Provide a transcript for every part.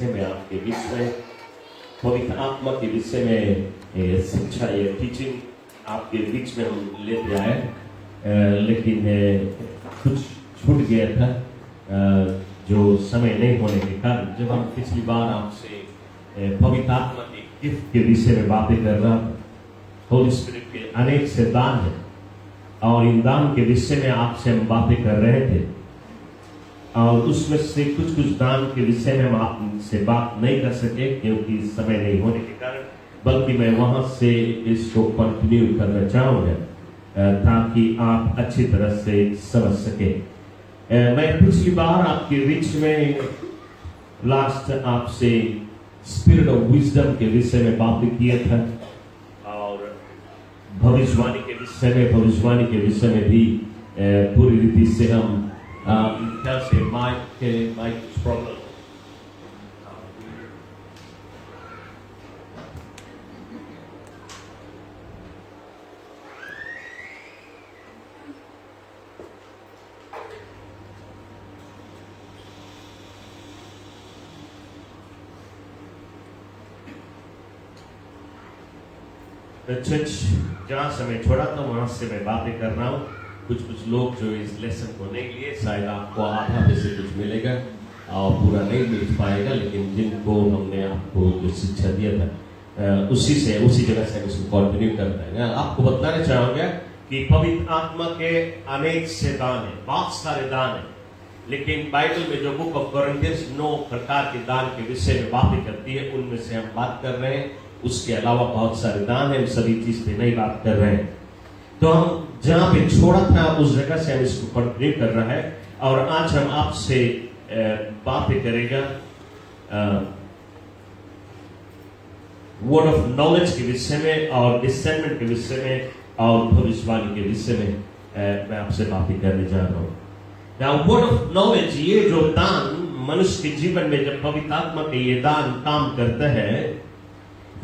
विषय में आपके बीच में पवित्र आत्मा के विषय में शिक्षा या टीचिंग आपके बीच में हम लेते आए, लेकिन कुछ छूट गया था जो समय नहीं होने के कारण। जब हम पिछली बार आपसे पवित्र आत्मा के गिफ्ट के विषय में बातें कर रहा था, होली स्पिरिट के अनेक से दान है और इन दान के विषय में आपसे हम बातें कर रहे थे, और उसमें से कुछ दान के विषय में हम आपसे बात नहीं कर सके क्योंकि समय नहीं होने के कारण, बल्कि मैं वहां से इसको कंटिन्यू करना चाहूंगा ताकि आप अच्छी तरह से समझ सके। मैं पिछली बार आपके बीच में लास्ट आपसे स्पिरिट ऑफ विजडम के विषय में बातें किए थे और भविष्यवाणी के विषय में भी पूरी रीति से हम क्या से माइक प्रॉब्लम चर्च जहाँ से मैं छोड़ा था वहां से मैं बातें कर रहा हूँ। कुछ लोग जो इस लेसन को नहीं लिए, शायद आपको आधा में से कुछ मिलेगा और पूरा नहीं मिल पाएगा, लेकिन जिनको हमने आपको जो शिक्षा दिया था उसी जगह से उसको कंटिन्यू करते हैं। आपको बताना चाहूंगा कि पवित्र आत्मा के अनेक से दान है, बहुत सारे दान है, लेकिन बाइबल में जो बुक ऑफ कोरिन्थियंस 9 प्रकार के दान के विषय में बातें करती है, उनमें से हम बात कर रहे हैं। उसके अलावा बहुत सारे दान है, हम सभी चीज पे नहीं बात कर रहे हैं। तो हम जहां पे छोड़ा था उस जगह से हम इसको कंटिन्यू कर रहा है, और आज हम आपसे बातें करेगा वर्ड ऑफ नॉलेज के विषय में और डिसेंटमेंट के विषय में और भविष्यवाणी के विषय में मैं आपसे बातें करने जा रहा हूं। नाउ वर्ड ऑफ नॉलेज, ये जो दान मनुष्य के जीवन में जब पवित्र आत्मा के ये दान काम करता है,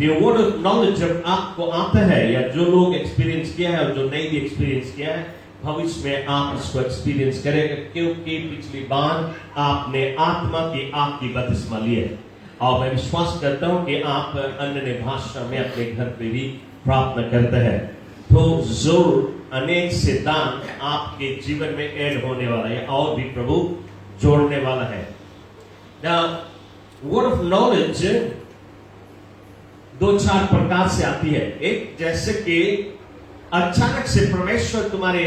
ये वर्ड ऑफ नॉलेज जब आपको आता है, या जो लोग एक्सपीरियंस किया है और जो नहीं भी एक्सपीरियंस किया है, भविष्य में आप इसको एक्सपीरियंस करेंगे, क्योंकि पिछली बार आपने आत्मा की आग की बपतिस्मा ली है। और मैं विश्वास करता हूं कि आप अन्य भाषा में अपने घर पे भी प्रार्थना करते हैं, तो जरूर अनेक से दान आपके जीवन में ऐड होने वाला है और भी प्रभु जोड़ने वाला है। वर्ड ऑफ नॉलेज 2-4 प्रकार से आती है। एक, जैसे कि अचानक से परमेश्वर तुम्हारे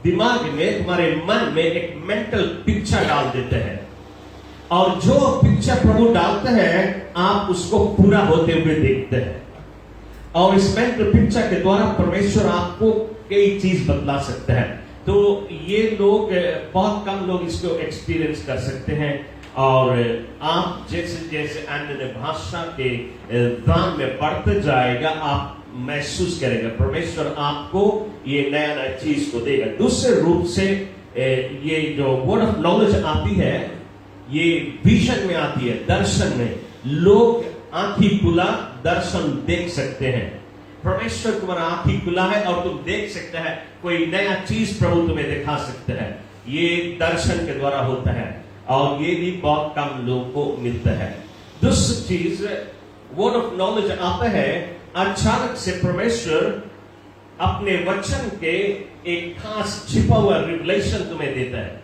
दिमाग में, तुम्हारे मन में एक मेंटल पिक्चर डाल देते हैं, और जो पिक्चर प्रभु डालते हैं आप उसको पूरा होते हुए देखते हैं, और इस मेंटल पिक्चर के द्वारा परमेश्वर आपको कई चीज बतला सकते हैं। तो ये लोग, बहुत कम लोग इसको एक्सपीरियंस कर सकते हैं, और आप जैसे जैसे अन्य भाषा के दान में बढ़ते जाएगा, आप महसूस करेंगे परमेश्वर आपको ये नया नया चीज को देगा। दूसरे रूप से ये जो वर्ड ऑफ नॉलेज आती है, ये विजन में आती है, दर्शन में। लोग आंखी खुला दर्शन देख सकते हैं। परमेश्वर तुम्हारा आंखी खुला है और तुम देख सकते हैं, कोई नया चीज प्रभु तुम्हें दिखा सकते हैं। ये दर्शन के द्वारा होता है, और ये भी बहुत कम लोगों को मिलता है। दूसरी चीज, वर्ड ऑफ नॉलेज आता है अचानक से परमेश्वर अपने वचन के एक खास छिपा हुआ रिवलेशन तुम्हें देता है।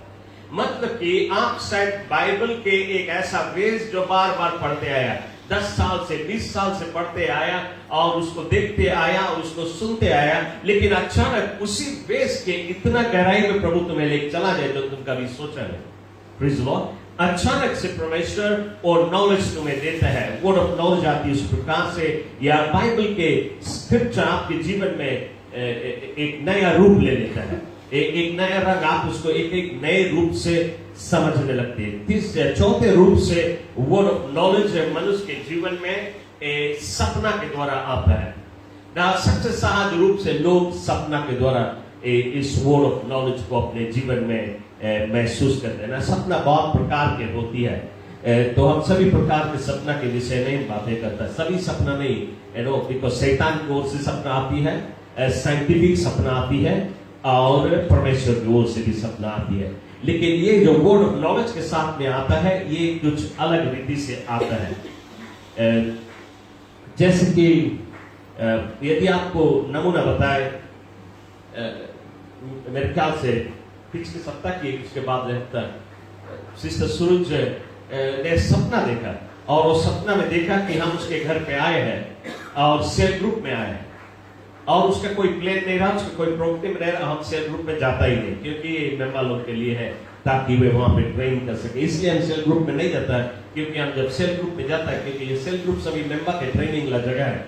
मतलब कि आप शायद बाइबल के एक ऐसा वेज जो बार बार पढ़ते आया, 10 साल से 20 साल से पढ़ते आया और उसको देखते आया और उसको सुनते आया, लेकिन अचानक उसी वेज के इतना गहराई में प्रभु तुम्हें लेके चला जाए जो तुम कभी सोचा नहीं। Praise the Lord. अचानक से परमेश्वर और नॉलेज तुम्हें देता है, वर्ड ऑफ नॉलेज आती है उस प्रकार से, या बाइबल के स्क्रिप्चर आपके जीवन में एक नया रूप ले लेता है, एक नया रंग, आप उसको एक नए रूप से समझने लगते हैं। चौथे रूप से वर्ड ऑफ नॉलेज मनुष्य के जीवन में सपना के द्वारा आता है। सबसे सहज रूप से लोग सपना के द्वारा इस वर्ड ऑफ नॉलेज को अपने जीवन में महसूस करते हैं ना। सपना बहुत प्रकार के होती है, तो हम सभी प्रकार के सपना के विषय में बातें करता है। सभी सपना नहीं, बिकॉज शैतान की ओर से सपना आती है, साइंटिफिक सपना आती है, और परमेश्वर की ओर से भी सपना आती है। लेकिन ये जो वर्ड ऑफ नॉलेज के साथ में आता है ये कुछ अलग रीति से आता है। जैसे कि यदि आपको नमूना बताए, मेरे ख्याल से पिछले सप्ताह की उसके बाद रहता सिस्टर सूरज ने सपना देखा, और वो सपना में देखा कि हम उसके घर पे आए हैं और सेल ग्रुप में आए हैं, और उसका कोई प्लान नहीं रहा, उसका कोई प्रोग्राम नहीं रहा, हम सेल ग्रुप में जाता ही नहीं, क्योंकि ये मेंबर लोग के लिए है ताकि वे वहां पे ट्रेन कर सके। इसलिए हम सेल ग्रुप में नहीं जाता है, क्योंकि हम जब सेल ग्रुप में जाता है, क्योंकि ये सेल ग्रुप सभी मेंबर के ट्रेनिंग वाला जगह है,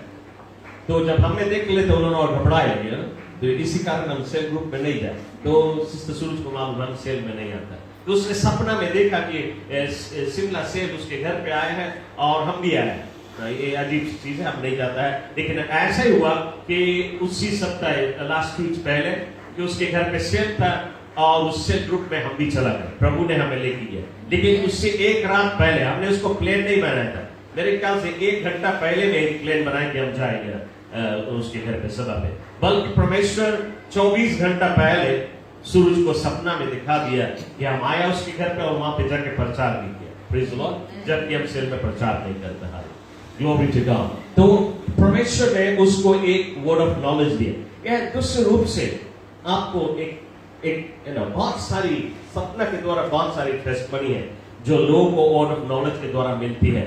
तो जब हमें देख ले तो उन्होंने और घबराए लगे, तो इसी कारण हम सेल ग्रुप में नहीं जाए। तो सिस्टर सूरज को मालूम हम सेल में नहीं आता। तो उसने सपना में देखा कि शिमला सेल उसके घर पे आए हैं और हम भी आए हैं। ये अजीब चीज है, हम नहीं जाता है, लेकिन ऐसा ही हुआ कि उसी सप्ताह लास्ट वीक पहले कि उसके घर पे सेल था और उस सेल ग्रुप में हम भी चला गए, प्रभु ने हमें लेके गया। लेकिन उससे एक रात पहले हमने उसको प्लान नहीं बनाया था, मेरे ख्याल से 1 घंटा पहले में एक प्लान बनाया कि हम जाएंगे उसके घर पे सभा पे, बल्कि परमेश्वर 24 घंटा पहले सूरज को सपना में दिखा दिया कि हम आया उसके घर पे और वहां पे जाके प्रचार भी किया, प्रेज द लॉर्ड, जबकि हम सेल में प्रचार नहीं करते हैं। Glory to God. तो परमेश्वर ने उसको एक वर्ड ऑफ नॉलेज दिया। यह दूसरे रूप से आपको एक बहुत सारी सपना के द्वारा बहुत सारी टेस्टमनी है जो लोगों को वर्ड ऑफ नॉलेज के द्वारा मिलती है।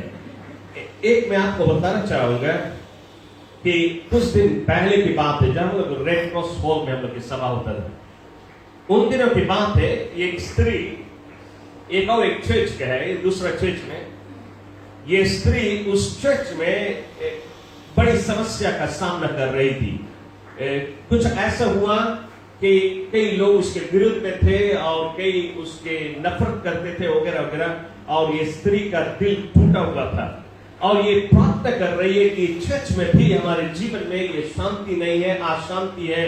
एक मैं आपको बताना चाहूंगा कि कुछ दिन पहले की बात है, जब हम लोग रेड क्रॉस हॉल में हम लोग की सभा होता था, उन दिनों की बात है। एक स्त्री एक चर्च का है, दूसरा चर्च में, ये स्त्री उस चर्च में बड़ी समस्या का सामना कर रही थी। कुछ ऐसा हुआ कि कई लोग उसके विरुद्ध में थे और कई उसके नफरत करते थे वगैरह वगैरह, और ये स्त्री का दिल टूटा हुआ था और ये प्रार्थना कर रही है कि चर्च में भी हमारे जीवन में ये शांति नहीं है, अशांति है,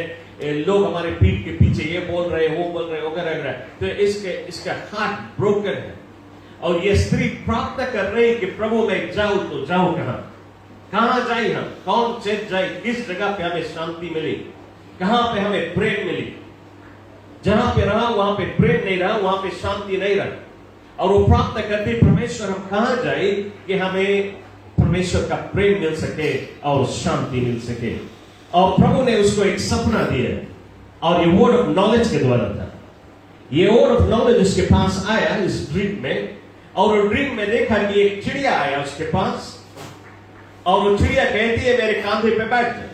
लोग हमारे पीठ के पीछे ये बोल रहे वो बोल रहे वगैरह वगैरह, तो इसका हार्ट ब्रोकन है। और ये स्त्री प्रार्थना कर रही है कि प्रभु मैं जाऊं तो जाऊं कहां जाए, हम कौन चर्च जाए, किस जगह पे हमें शांति मिली, कहां पे हमें प्रेम मिली। जहां पे रहा वहां पे प्रेम नहीं रहा, वहां पे शांति नहीं रहा, और वो प्रार्थना करती परमेश्वर हम कहां जाए कि हमें परमेश्वर का प्रेम मिल सके और शांति मिल सके। और प्रभु ने उसको एक सपना दिया, और ये वर्ड ऑफ नॉलेज के द्वारा था। ये वर्ड ऑफ नॉलेज उसके पास आया इस ड्रीम में, और ड्रीम में देखा कि एक चिड़िया आया उसके पास, और वो चिड़िया कहती है मेरे कांधे पे बैठ जाए,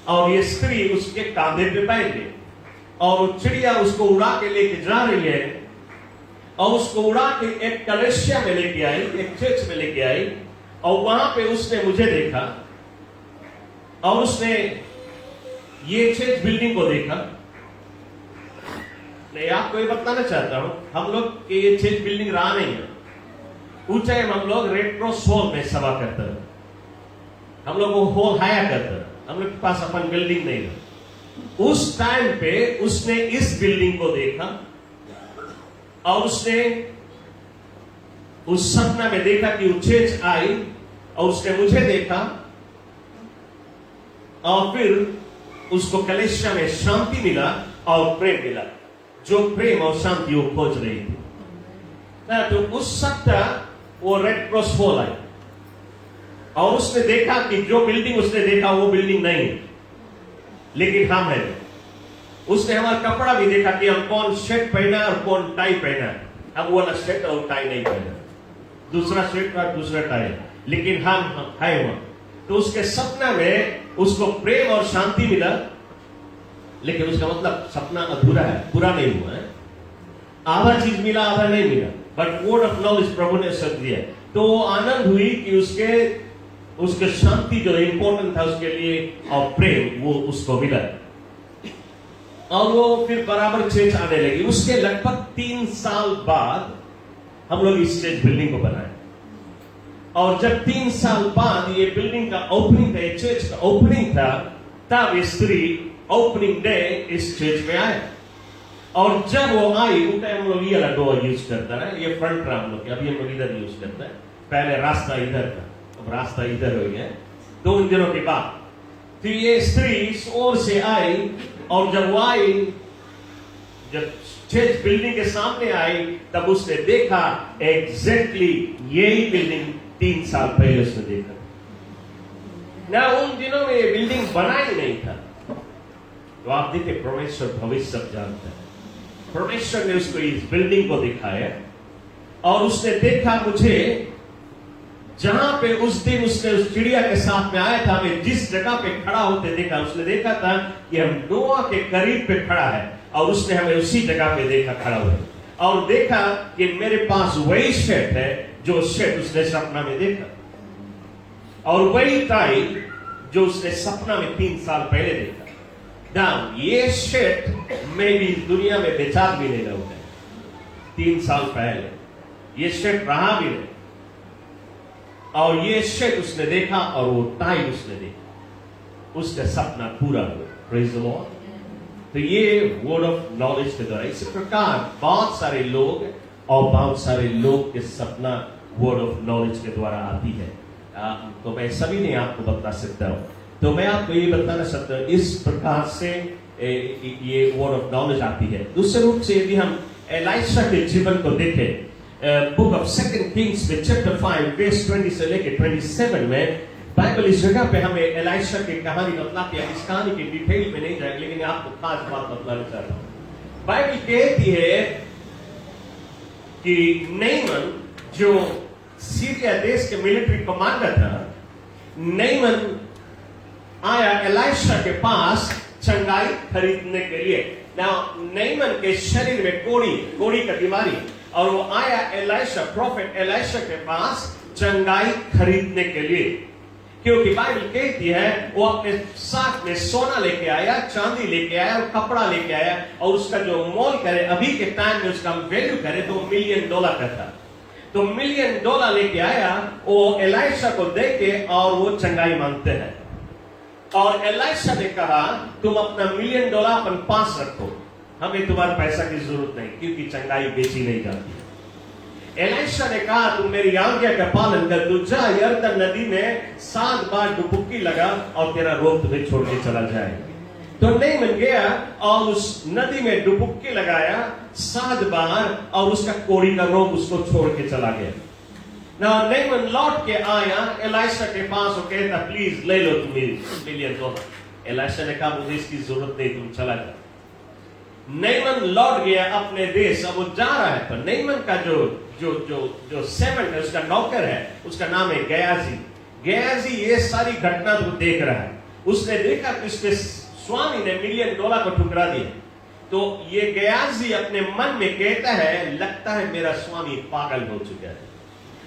और ये स्त्री उसके कांधे पे बैठ गई, और वो चिड़िया उसको उड़ा के लेके जा रही है, और उसको उड़ा के एक कलेशिया में लेके आई, एक चर्च में लेके आई, और वहां पे उसने मुझे देखा, और उसने ये चर्च बिल्डिंग को देखा। मैं आपको ये बताना चाहता हूं, हम लोग ये चर्च बिल्डिंग रहा नहीं है, ऊंचाई हम लोग रेड क्रॉस हॉल में सभा करते हैं, हम लोग वो हॉल हाया करते हैं, हम लोग के पास अपन बिल्डिंग नहीं है। उस टाइम पे उसने इस बिल्डिंग को देखा, और उसने उस सपना में देखा कि वो चर्च आई, और उसने मुझे देखा, और फिर उसको कलेशिया में शांति मिला और प्रेम मिला, जो प्रेम और शांति वो खोज रही थी। तो उस सप्ताह वो रेड क्रॉस हॉल आई, और उसने देखा कि जो बिल्डिंग उसने देखा वो बिल्डिंग नहीं है, लेकिन हम है। उसने हमारा कपड़ा भी देखा कि हम कौन शर्ट पहना और कौन टाई पहना, हम वो ना शर्ट और टाई नहीं पहना, दूसरा शर्ट और दूसरा टाई, लेकिन हम है वहां। तो उसके सपना में उसको प्रेम और शांति मिला, लेकिन उसका मतलब सपना अधूरा है, पूरा नहीं हुआ है, आधा चीज मिला आधा नहीं मिला, बट वर्ड ऑफ नॉलेज प्रभु ने सब दिया। तो आनंद हुई कि उसके शांति जो इंपॉर्टेंट था उसके लिए, और प्रेम वो उसको मिला, और वो फिर बराबर चर्च आने लगी। उसके लगभग 3 साल बाद हम लोग इस चर्च बिल्डिंग को बनाए, और जब 3 साल बाद ये बिल्डिंग का ओपनिंग था, चर्च का ओपनिंग था, तब ये स्त्री ओपनिंग डे इस चर्च में आए। और जब वो आई, उस टाइम हम लोग ये वाला डोर यूज करता है, ये फ्रंट रहा हम लोग, अभी हम लोग इधर यूज करता है, पहले रास्ता इधर था, अब रास्ता इधर हो गया। 2 दिनों के बाद तो ये स्त्री इस ओर से आई, और जब वो आई, जब चर्च बिल्डिंग के सामने आई, तब उसने देखा एग्जैक्टली यही बिल्डिंग 3 साल पहले उसने देखा ना। उन दिनों में ये बिल्डिंग बना ही नहीं था। तो आप देखिए, परमेश्वर भविष्य सब जानता है। परमेश्वर ने उसको इस बिल्डिंग को दिखाया और उसने देखा, मुझे जहां पे उस दिन उसने उस चिड़िया के साथ में आया था, मैं जिस जगह पे खड़ा होते देखा, उसने देखा था कि हम नोआ के करीब पे खड़ा है और उसने हमें उसी जगह पे देखा खड़ा हुए और देखा कि मेरे पास वही शेड है जो शेड उसने सपना में देखा और वही टाई जो उसने सपना में 3 साल पहले देखा। ना ये शेड में भी दुनिया में बेचार भी नहीं होता है। 3 साल पहले ये शेड रहा भी नहीं और ये शेड उसने देखा और वो टाई उसने देखा, उसका सपना पूरा हुआ। Praise the Lord. तो ये वर्ड ऑफ नॉलेज के द्वारा, इसी प्रकार बहुत सारे लोग और बहुत सारे लोग के सपना वर्ड ऑफ नॉलेज के द्वारा आती है। तो मैं सभी नहीं आपको बता सकता हूं, तो मैं आपको ये बताना चाहता हूं, इस प्रकार से ये वर्ड ऑफ नॉलेज आती है। दूसरे रूप से यदि हम एलाइशा के जीवन को देखें, बुक ऑफ 2 किंग्स में चैप्टर 5 वर्स 20 से लेकर 27 में बाइबल इस जगह पे हमें एलाइशा की कहानी बतलाती है। इस कहानी की डिटेल में नहीं जाएगी, लेकिन आपको खास बात बतलाना चाहता हूं। बाइबल कहती है कि नैमन जो सीरिया देश के मिलिट्री कमांडर था, नैमन आया एलाइशा के पास चंगाई खरीदने के लिए। नैमन के शरीर में कोड़ी का बीमारी, और वो आया एलाइशा, प्रॉफिट एलाइशा के पास चंगाई खरीदने के लिए, क्योंकि बाइबल कहती है वो अपने साथ में सोना लेके आया, चांदी लेके आया और कपड़ा लेके आया और उसका जो मोल करे अभी के टाइम में उसका वैल्यू करे तो $1 मिलियन का था। तो $1 मिलियन लेके आया, वो एलाइशा को दे के और वो चंगाई मांगते हैं और एलाइशा ने कहा तुम अपना $1 मिलियन अपन पास रखो, हमें तुम्हारे पैसा की जरूरत नहीं, क्योंकि चंगाई बेची नहीं जाती। एलाइशा ने कहा तुम मेरी आज्ञा का पालन कर, तू जा यरदन नदी में 7 बार डुबकी लगा और तेरा रोग तुम्हें छोड़ के चला जाएगा। तो नैमन गया और उस नदी में डुबकी लगाया 7 बार और उसका कोड़ी का रोग उसको छोड़ के चला गया। ना नैमन लौट के आया एलाइशा के पास और कहता प्लीज ले लो तुम $1 मिलियन। एलाइशा ने कहा मुझे इसकी जरूरत नहीं, तुम चला जाओ। नैमन लौट गया अपने देश। अब वो जा रहा है, पर नैमन का जो सेवंट है, उसका नौकर है, उसका नाम है गयाजी। गयाजी ये सारी घटना को देख रहा है। उसने देखा कि उसके स्वामी ने $1 मिलियन को ठुकरा दिया। तो ये गयाजी अपने मन में कहता है लगता है मेरा स्वामी पागल हो चुका है।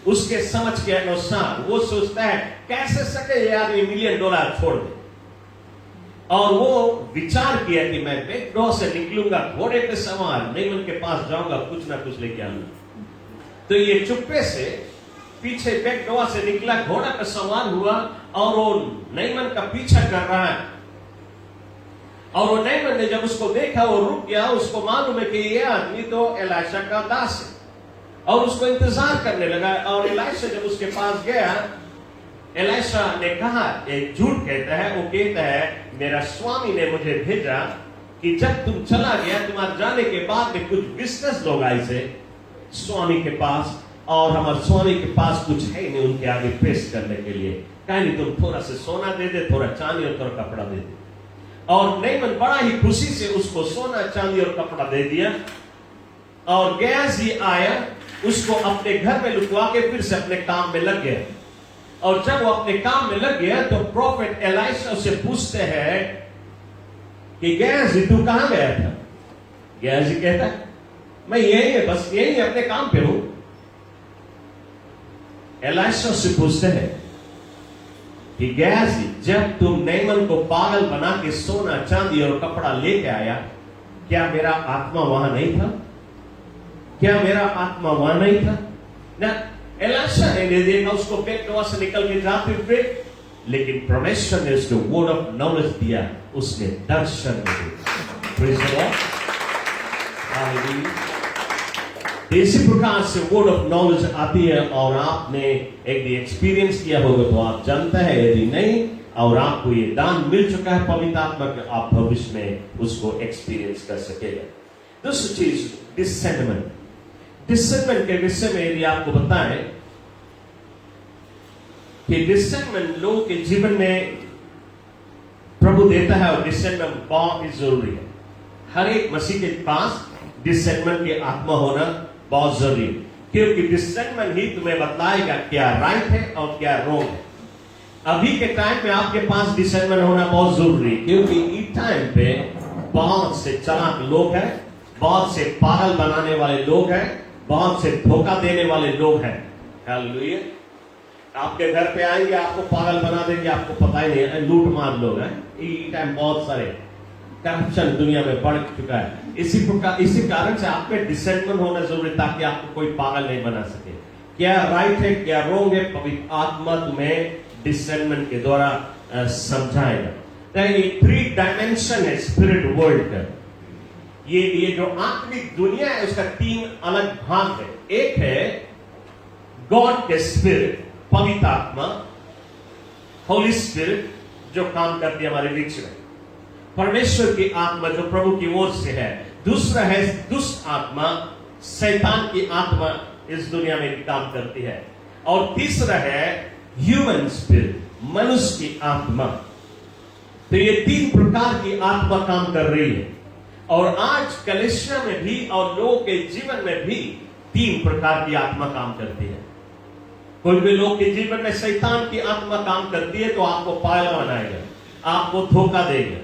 उसके समझ के अनुसार वो सोचता है कैसे सके ये आदमी $1 मिलियन छोड़ दे, और वो विचार किया कि मैं बैकडोर से निकलूंगा, घोड़े पे सवार नैमन के पास जाऊंगा, कुछ ना कुछ लेके आऊंगा। तो ये चुप्पे से पीछे बैकडोर से निकला, घोड़ा पे सवार हुआ और वो नैमन का पीछा कर रहा है। और वो नैमन ने जब उसको देखा वो रुक गया। उसको मालूम है कि ये आदमी तो एलाइशा का दास है और उसको इंतजार करने लगा। और एलाइशा जब उसके पास गया, एलाइशा ने कहा, एक झूठ कहता है, वो कहता है मेरा स्वामी ने मुझे भेजा कि जब तुम चला गया, तुम्हारे जाने के बाद में कुछ बिजनेस लोग आए थे स्वामी के पास, और हमारे स्वामी के पास कुछ है नहीं उनके आगे पेश करने के लिए, कहीं तुम थोड़ा सा सोना दे दे, थोड़ा चांदी और थोड़ा कपड़ा दे दे। और नैमन बड़ा ही खुशी से उसको सोना चांदी और कपड़ा दे दिया। और गयाजी आया, उसको अपने घर में लुकवा के फिर से अपने काम में लग गया। और जब वो अपने काम में लग गया तो प्रॉफिट एलाइशा से पूछते हैं कि गयाजी तू कहां गया था? गयाजी कहता है मैं यही है, बस यही अपने काम पे हूं। एलाइशा से पूछते हैं कि गयाजी जब तुम नैमन को पागल बना के सोना चांदी और कपड़ा लेके आया, क्या मेरा आत्मा वहां नहीं था? क्या मेरा आत्मा वहां नहीं था? ना एलाइशा ने देखा उसको बैकडोर से निकल के जाते हुए, लेकिन परमेश्वर ने उसको वर्ड ऑफ नॉलेज दिया, उसने दर्शन दिया। Praise the Lord, hallelujah. इसी प्रकार से वर्ड ऑफ नॉलेज आती है और आपने एक भी एक्सपीरियंस किया होगा तो आप जानते हैं, यदि नहीं और आपको ये दान मिल चुका है पवित्र आत्मा का, आप भविष्य में उसको एक्सपीरियंस कर सकेगा। दूसरी चीज डिसेंटमेंट। डिसेंटमेंट के विषय में यदि आपको बताएं कि डिसेंटमेंट लोगों के जीवन में प्रभु देता है और डिसेंटमेंट बहुत ही जरूरी है। हर एक मसीह के पास डिसेंटमेंट की आत्मा होना बहुत जरूरी है, क्योंकि डिसेंटमेंट ही तुम्हें बताएगा क्या राइट है और क्या रॉन्ग है। अभी के टाइम में आपके पास डिसेंटमेंट होना बहुत जरूरी है, क्योंकि इस टाइम पे बहुत से चालाक लोग हैं, बहुत से पागल बनाने वाले लोग हैं, बहुत से धोखा देने वाले लोग हैं। हालेलुया। आपके घर पे आएंगे, आपको पागल बना देंगे, आपको पता ही नहीं, लूट मार लोग हैं। इस टाइम बहुत सारे करप्शन दुनिया में बढ़ चुका है। इसी कारण से आप में डिसेंटमेंट होना जरूरी, ताकि आपको कोई पागल नहीं बना सके। क्या राइट है क्या रॉन्ग है, पवित्र आत्मा तुम्हें डिसेंटमेंट के द्वारा समझाएगा। ये 3 डायमेंशन है स्पिरिट वर्ल्ड का। ये जो आत्मिक दुनिया है उसका 3 अलग भाग है। एक है गॉड के स्पिरिट, पवित्र आत्मा, होली स्पिरिट, जो काम करती है हमारे बीच में, परमेश्वर की आत्मा जो प्रभु की ओर से है। दूसरा है दुष्ट आत्मा, शैतान की आत्मा इस दुनिया में काम करती है। और तीसरा है ह्यूमन स्पिरिट, मनुष्य की आत्मा। तो ये 3 प्रकार की आत्मा काम कर रही है। और आज कलीसिया में भी और लोगों के जीवन में भी 3 प्रकार की आत्मा काम करती है। कोई भी लोग के जीवन में शैतान की आत्मा काम करती है तो आपको पागल बनाएगा, आपको धोखा देगा,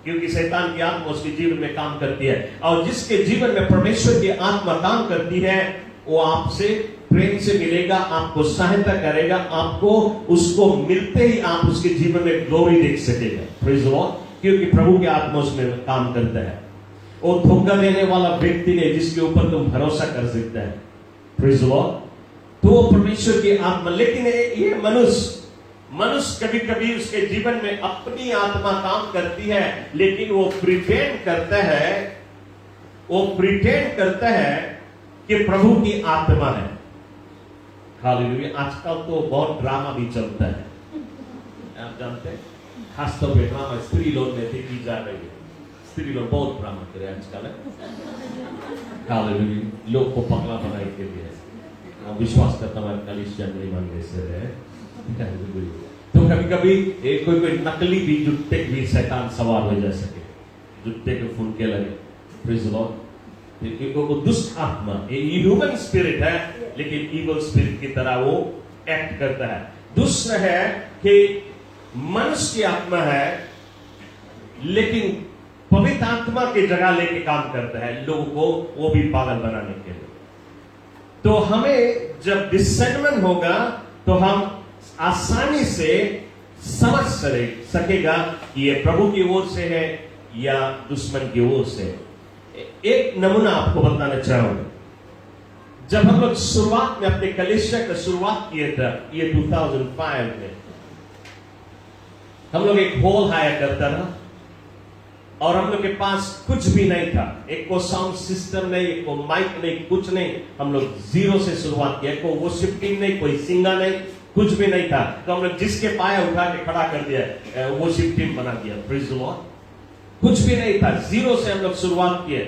क्योंकि शैतान की आत्मा उसके जीवन में काम करती है। और जिसके जीवन में परमेश्वर की आत्मा काम करती है वो आपसे प्रेम से मिलेगा, आपको सहायता करेगा, आपको उसको मिलते ही आप उसके जीवन में ग्लोरी देख सकेगा। Praise the Lord. क्योंकि प्रभु की आत्मा उसमें काम करता है। वो धोखा देने वाला व्यक्ति ने जिसके ऊपर तुम भरोसा कर सकते हैं, प्रेज़ द लॉर्ड, तो परमेश्वर की आत्मा। लेकिन ये मनुष्य कभी कभी उसके जीवन में अपनी आत्मा काम करती है, लेकिन वो प्रिटेंड करता है कि प्रभु की आत्मा है। हालेलुया। आजकल तो बहुत ड्रामा भी चलता है, आप जानते हैं, खासतौर पे ड्रामा स्त्री लोग में देखी जा रही है। स्त्री लोग बहुत ड्रामा करे आजकल। हालेलुया। लोग को पगला बनाने के लिए विश्वास करता हमारे कलीसिया नहीं मानने से रहे। तो कभी कभी कोई नकली भी जुत्ते भी शैतान सवार हो जा सके, जुत्ते के फुनके लगे। Praise the Lord. वो दुष्ट आत्मा, ये ह्यूमन स्पिरिट है, लेकिन इवल स्पिरिट की तरह वो एक्ट करता है। दूसरा है कि मनुष्य की आत्मा है, लेकिन पवित्र आत्मा की जगह लेके काम करता है लोगों को, वो भी पागल बनाने के लिए। तो हमें जब डिसेंटमेंट होगा तो हम आसानी से समझ सकेगा कि ये प्रभु की ओर से है या दुश्मन की ओर से। एक नमूना आपको बताना चाहूंगा। जब हम लोग शुरुआत में अपने कलीसिया का शुरुआत किए थे, ये 2005 में, हम लोग एक हॉल हायर करता था और हम लोग के पास कुछ भी नहीं था। एक को साउंड सिस्टम नहीं, एक को माइक नहीं, कुछ नहीं। हम लोग 0 से शुरुआत किया। कोई वर्शिप टीम नहीं, कोई सिंगर नहीं, कुछ भी नहीं था। तो हम लोग जिसके पाया उठा के खड़ा कर दिया, वर्शिप टीम बना दिया। Praise the Lord. कुछ भी नहीं था, 0 से हम लोग शुरुआत किए।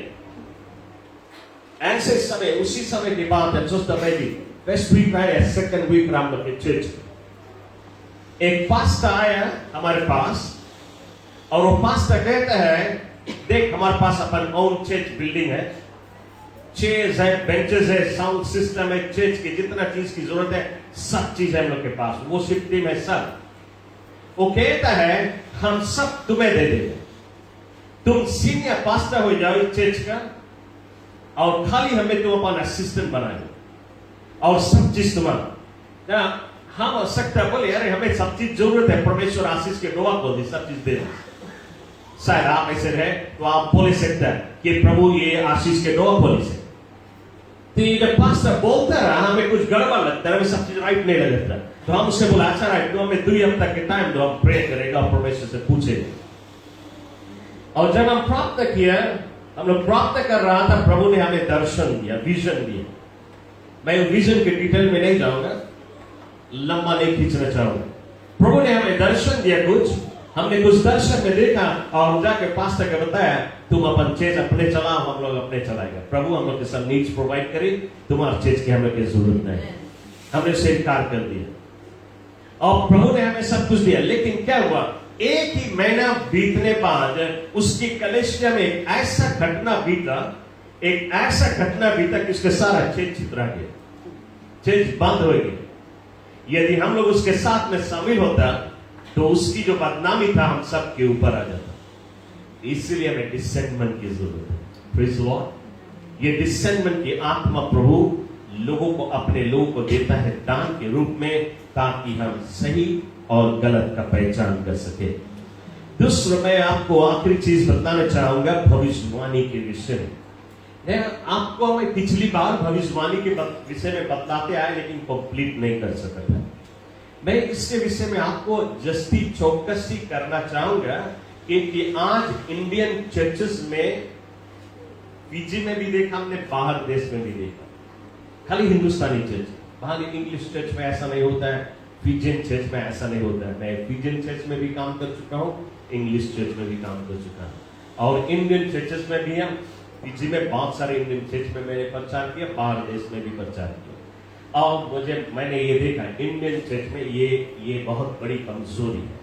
ऐसे समय, उसी समय की बात है, just maybe first week या second week हम लोग के चर्च, एक पास्टर आया हमारे पास और वो पास्टर कहता है, देख हमारे पास अपन ओन चर्च बिल्डिंग है, चेयर्स है, बेंचेस है, साउंड सिस्टम है, चर्च की जितना चीज की जरूरत है सब चीज है हम लोग के पास, वो टीम है सब। वो कहता है हम सब तुम्हें दे देंगे, तुम सीनियर पास्टर हो जाओ चर्च का और खाली हमें तुम अपना असिस्टेंट बनाए और सब चीज तुम्हारा। हम हो सकता है बोले अरे हमें सब चीज जरूरत है, परमेश्वर आशीष के दुआ को दी, सब चीज दे दे। शायद आप ऐसे रहे तो आप बोल सकते हैं कि प्रभु ये आशीष के दुआ बोली से। तो ये जब पास्टर बोलता रहा हमें कुछ गड़बड़ लगता है, हमें सब चीज राइट नहीं लगता, तो हम उससे बोला अच्छा राइट, तो हमें 2 हफ्ता के टाइम दो, हम प्रे करेगा और परमेश्वर से पूछेगा। और जब हम प्राप्त किया, हम लोग प्राप्त कर रहा था, प्रभु ने हमें दर्शन दिया, विजन दिया। मैं विजन के डिटेल में नहीं जाऊंगा, लंबा नहीं खींचना चाहूंगा। प्रभु ने हमें दर्शन दिया कुछ, हमने कुछ दर्शन में देखा और जाके पास्टर को बताया, तुम अपन चीज अपने चलाओ, हम लोग अपने चलाएगा। प्रभु हम लोग के सब नीड्स प्रोवाइड करे, तुम्हारी चीज की हम लोग की जरूरत नहीं। हमने उसे इनकार कर दिया और प्रभु ने हमें सब कुछ दिया। लेकिन क्या हुआ, एक ही महीना बीतने बाद उसकी कलेशिया में एक ऐसा घटना बीता कि उसके सारा चीज छितरा गया, चीज बंद हो गई। यदि हम लोग उसके साथ में शामिल होता तो उसकी जो बदनामी था हम सब के ऊपर आ जाता। इसलिए हमें डिसेंटमेंट की जरूरत है। Praise the Lord. ये डिसेंटमेंट की आत्मा प्रभु लोगों को, अपने लोगों को देता है दान के रूप में, ताकि हम सही और गलत का पहचान कर सके। दूसरा मैं आपको आखिरी चीज बताना चाहूंगा भविष्यवाणी के विषय में। आपको मैं पिछली बार भविष्यवाणी के विषय में बतलाते आए, लेकिन कंप्लीट नहीं कर सका था। मैं इसके विषय में आपको जस्ती चौकसी करना चाहूंगा कि आज इंडियन चर्चेस में, पीजी में भी देखा हमने, बाहर देश में भी देखा, खाली हिंदुस्तानी चर्च, बाहर इंग्लिश चर्च में ऐसा नहीं होता है, फिजियन चर्च में ऐसा नहीं होता है। मैं फिजियन चर्च में भी काम कर चुका हूँ, इंग्लिश चर्च में भी काम कर चुका हूँ, और इंडियन चर्चेस में भी हम, पीजी में बहुत सारे इंडियन चर्च में मैंने प्रचार किया, बाहर देश में भी प्रचार किया। और मैंने ये देखा इंडियन चर्च में ये बहुत बड़ी कमजोरी है।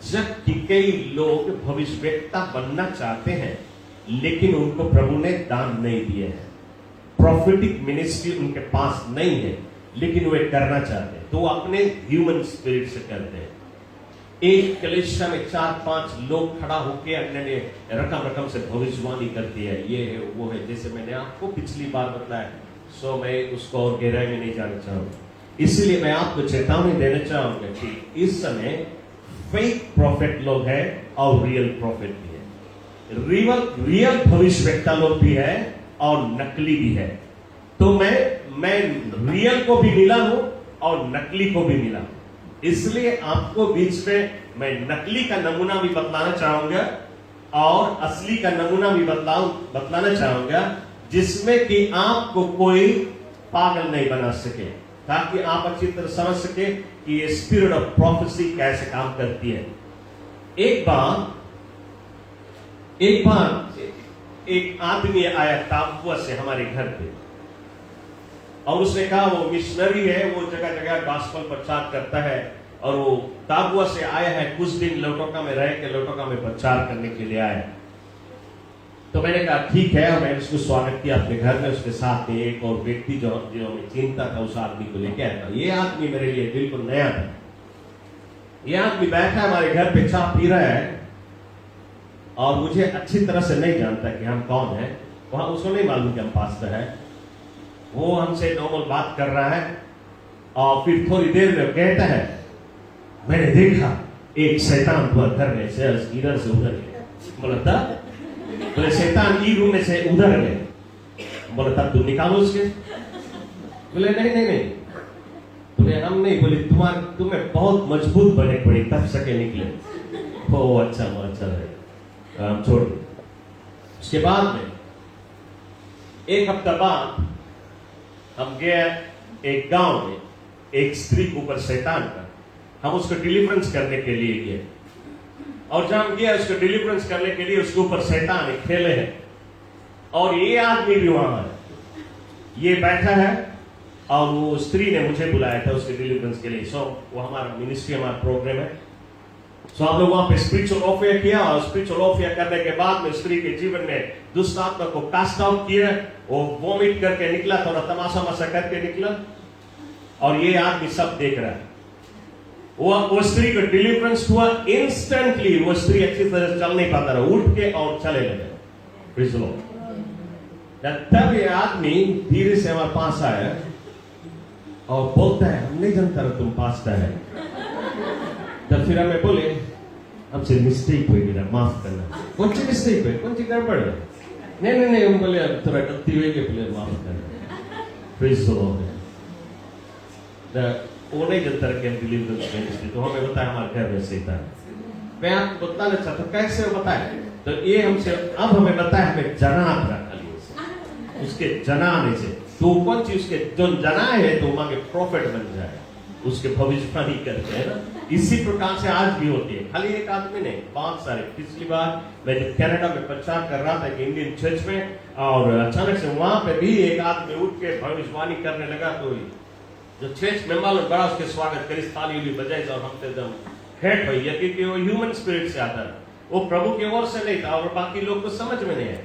जबकि कई लोग भविष्यवक्ता बनना चाहते हैं, लेकिन उनको प्रभु ने दान नहीं दिए हैं, प्रॉफिटिक मिनिस्ट्री उनके पास नहीं है, लेकिन वे करना चाहते हैं, तो वो अपने ह्यूमन स्पिरिट से करते हैं। एक कलीसिया में 4-5 लोग खड़ा होकर अन्य रकम से भविष्यवाणी करती है, ये है वो है, जैसे मैंने आपको पिछली बार बताया। सो मैं उसको और गहराई में नहीं जाना चाहूंगा, इसलिए मैं आपको चेतावनी देना चाहूंगा कि इस समय फेक प्रॉफिट लोग हैं और रियल प्रॉफिट भी है। रियल भविष्यवक्ता लोग भी है और नकली भी है। तो मैं रियल को भी मिला हूं और नकली को भी मिला हूं, इसलिए आपको बीच में मैं नकली का नमूना भी बतलाना चाहूंगा और असली का नमूना भी बतलाना चाहूंगा, जिसमें कि आपको कोई पागल नहीं बना सके, ताकि आप अच्छी तरह समझ सके कि ये स्पिरिट ऑफ प्रोफेसी कैसे काम करती है। एक बार एक आदमी आया टापुआ से हमारे घर पे, और उसने कहा वो मिशनरी है, वो जगह जगह गॉस्पेल प्रचार करता है, और वो टापुआ से आया है, कुछ दिन लोटोका में रह के लोटोका में प्रचार करने के लिए आया। तो मैंने कहा ठीक है, और मैंने उसको स्वागत किया अपने घर में। उसके साथ में एक और व्यक्ति जो हमें चिंता था, उस आदमी को लेके आया था। ये आदमी मेरे लिए बिल्कुल नया था। ये आदमी बैठा है हमारे घर पे, चाय पी रहा है, और मुझे अच्छी तरह से नहीं जानता कि हम कौन है, वहां उसको नहीं मालूम कि हम पास्टर है। वो हमसे नॉर्मल बात कर रहा है, और फिर थोड़ी देर में कहता है, मैंने देखा एक शैतान पर घर में से इधर से उधर गया। बोले शैतान ई रूम में से उधर गए। बोले तब तुम निकालो उसके। बोले नहीं। बोले हम नहीं, बोले तुम्हें बहुत मजबूत बने पड़ी तब सके निकले। ओ अच्छा है, हम छोड़ दे। उसके बाद में एक हफ्ता बाद हम गए एक गांव में, एक स्त्री के ऊपर शैतान का, हम उसको डिलीवरेंस करने के लिए गए। और जब हम गया उसको डिलीवरेंस करने के लिए, उसके ऊपर शैतान एक खेले हैं, और ये आदमी भी वहां है, ये बैठा है, और वो स्त्री ने मुझे बुलाया था उसके डिलीवरेंस के लिए। सो वो हमारा मिनिस्ट्री, हमारा प्रोग्राम है। सो हम लोग वहां पे स्पिरिचुअल वॉरफेयर किया, और स्पिरिचुअल वॉरफेयर करने के बाद में स्त्री के जीवन में दुष्ट आत्मा को कास्ट आउट किया। वो वॉमिट करके निकला, थोड़ा तमाशा करके निकला, और ये आदमी सब देख रहा है। वो स्त्री का डिलीवरेंस हुआ इंस्टेंटली। वो स्त्री अच्छी तरह से चल नहीं पाता रहा, उठ के और चले लगे। Praise the Lord. तब ये आदमी धीरे से हमारे पास आया और बोलता है, हम नहीं जानता रहा तुम पास्टर है। तब फिर हमें बोले, हमसे मिस्टेक हुई, मेरा माफ करना। कौन सी मिस्टेक हुई, कौन सी गड़बड़ है? नहीं हम बोले थोड़ा गलती हुई, बोले माफ करना। Praise the Lord. वो नहीं जनता कि हम डिलीवरेंस मिनिस्ट्री, तो हमें बताया हमारे घर में शैतान। मैं आपको बताना चाहता हूँ कैसे वो बताया। तो ये हमसे अब हमें बताया, हमें जनाब रखा उसके जनाने से। तो कौन चीज उसके जो जना है तो वहां के प्रॉफिट बन जाए। उसके भविष्यवाणी करते हैं ना, इसी प्रकार से आज भी होती है। खाली एक आदमी नहीं, बहुत सारे। पिछली बार मैं जब कनाडा में प्रचार कर रहा था कि इंडियन चर्च में, और अचानक से वहां पे भी एक आदमी उठ के भविष्यवाणी करने लगा, तो जो चर्च में मालूम बड़ा उसके स्वागत करी, ताली उली बजाई और हम तो एकदम हेट भैया, क्योंकि वो ह्यूमन स्पिरिट से आता है, वो प्रभु की ओर से नहीं था, और बाकी लोग को समझ में नहीं है।